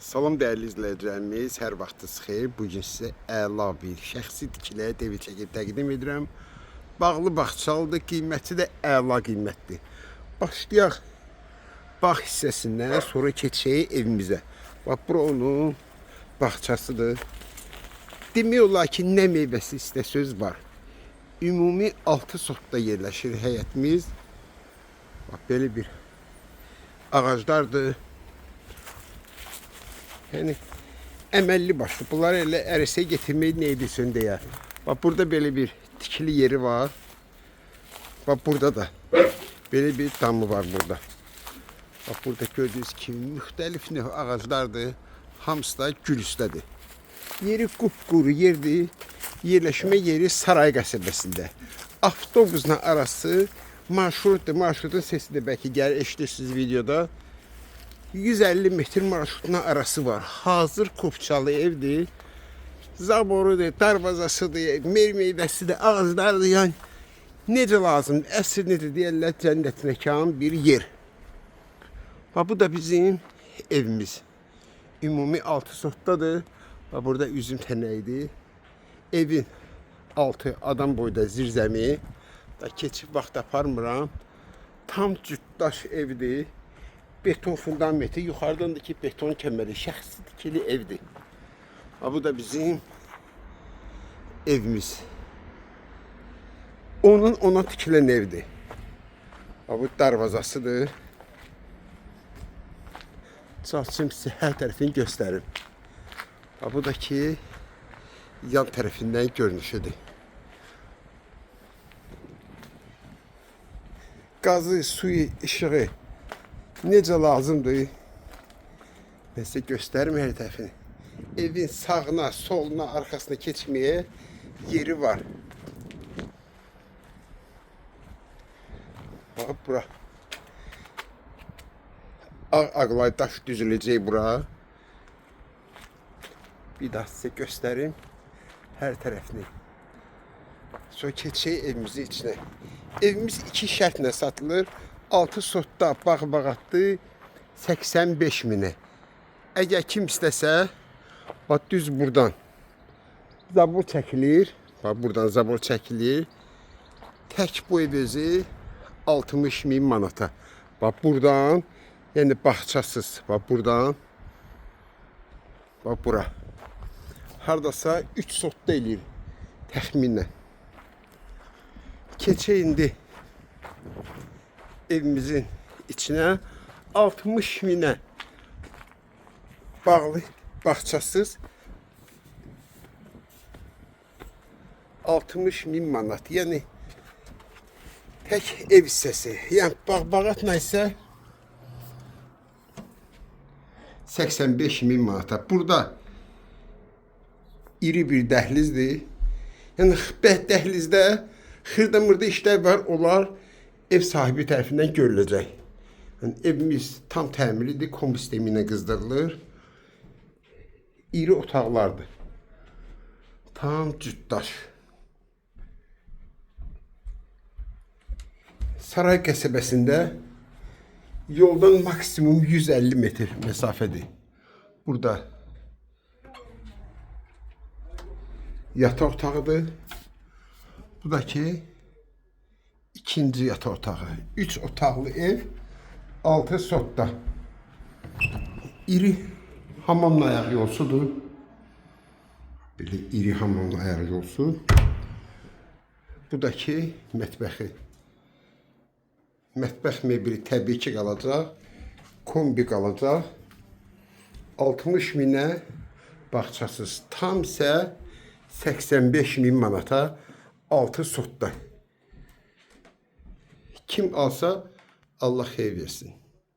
Salam dəyərli izləyicilərimiz, hər vaxtınız xeyir. Bugün sizə əla bir şəxsi tikiliyə evi çəkib təqdim edirəm. Bağlı bağçalıdır, qiyməti də əla qiymətdir. Başlayaq bağ hissəsindən, sonra keçək evimizə. Bax, bura onun bağçasıdır. Demək olar ki, nə meyvəsi istə söz var. Ümumi 6 sotda yerləşir həyətimiz. Bax, belə bir ağaclardır. Yəni, əməlli başlı. Bunları elə ərəsə getirmək nə edirsən deyə. Bax, burada belə bir tikili yeri var. Bax, burada da belə bir damı var burada. Bax, burada gördüyünüz kimi müxtəlif növ ağaclardır. Hamısı da gül üstədir. Yeri qupquru yerdir. Yerləşmə yeri Saray qəsəbəsində. Avtobusla arası marşrutdur. Marşrutun sesi də bəlkə gəlir, eşidirsiniz videoda. 150 metr marşrutuna arası var. Hazır kopçalı evdir. Zaborudur, darvazasıdır, meyvəsidir, ağızlardır. Yəni, necə lazımdır, əsr necə deyərlər, cənnət məkan bir yer. Bax, bu da bizim evimiz. Ümumi 6 sotdadır. Bax, burada üzüm tənəyidir. Evin altı adam boyda zirzəmi. Da keçib vaxt aparmıram. Tam cütdaş evdir. Beton fundamenti, yuxarıdan da ki beton kəməri, şəxsi tikili evdir. Bu da bizim evimiz. Ona tikilən evdir. Bu darvazasıdır. Çalışım sizə hər tərəfini göstərim. Bu da ki yan tərəfindən görünüşüdür. Qazı, suyu, işığı necə lazımdır? Mən sizə göstərim hər tərəfini. Evin sağına, soluna, arxasına keçməyə yeri var. Bax, bura. Ağlay daş düzüləcək bura. Bir daha sizə göstərim hər tərəfini. Sonra keçək evimizin içinə. Evimiz 2 şərtlə satılır. 6 sotda bağ-bağatdır 85 minə. Əgər kim istəsə, bax, düz buradan zabor çəkilir. Bax, buradan zabor çəkilir. Tək bu ev özü 60 min manata. Bax, buradan, yəni bağçasız. Bax, buradan, bax, bura. Haradasa 3 sotda eləyir təxminən. Keçək indi evimizin içine 60 minə bağlı bağçasız 60 min manat. Yəni tək ev hissəsi. Yəni bağ-bağatla isə 85 min manata. Burada iri bir dəhlizdir. Yəni dəhlizdə xırda-mırda işlər var, onlar ev sahibi tərəfindən görüləcək. Yəni, evimiz tam təmirlidir, kombi sistemi ilə qızdırılır. İri otaqlardır. Tam cütdaş. Saray qəsəbəsində yoldan maksimum 150 metr məsafədir. Burada yataq otağıdır. Bu da ki İkinci yataq otağı. 3 otaqlı ev 6 sotda. İri hamamla ayaq yolsudur. Belə iri hamamla ayaq yolsu. Bu da ki mətbəxi. Mətbəx mebeli təbii ki qalacaq. Kombi qalacaq. 60 minə bağçasız. Tam isə 85 min manata 6 sotda. Kim alsa Allah xeyir versin.